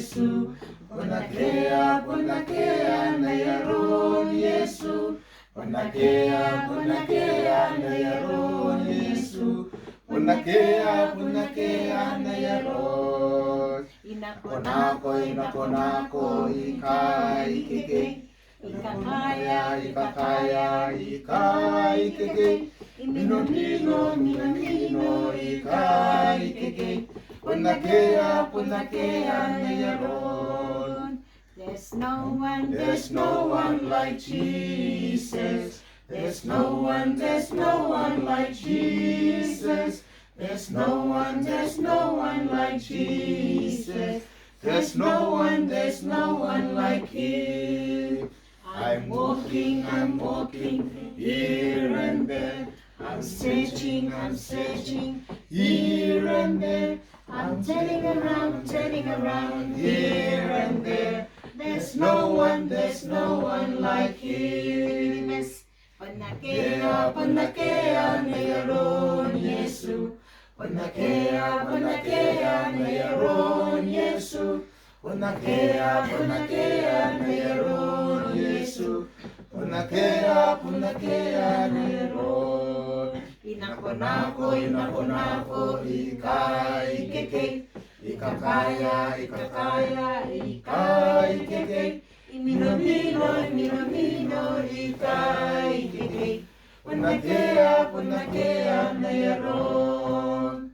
Yesu, Ponakea, ponakea na yaron Yesu, Ponakea, ponakea na yaron Yesu, Ponakea, ponakea na yaron. Inakonako, inakonako, ikaikeke, ikakaya, ikakaya, ikaikeke, minonino, minonino, ikaikeke, ponakea, ponakea na yaron. There's no one like Jesus. There's no one like Jesus. There's no one like Jesus. There's no one like Him. I'm walking here and there. I'm searching here and there. I'm turning around here and there. There's no one like Him. Ponakea, ponakea na yaron Yesu. Ponakea, ponakea na yaron Yesu. Ponakea, ponakea na yaron Yesu. Ponakea, ponakea na yaron. Inakonako, inakonako, ikaikeke, ikakaya, ikakaya, ikaikeke, minamino, minamino, ikaikeke, ponakea, ponakea na yaron.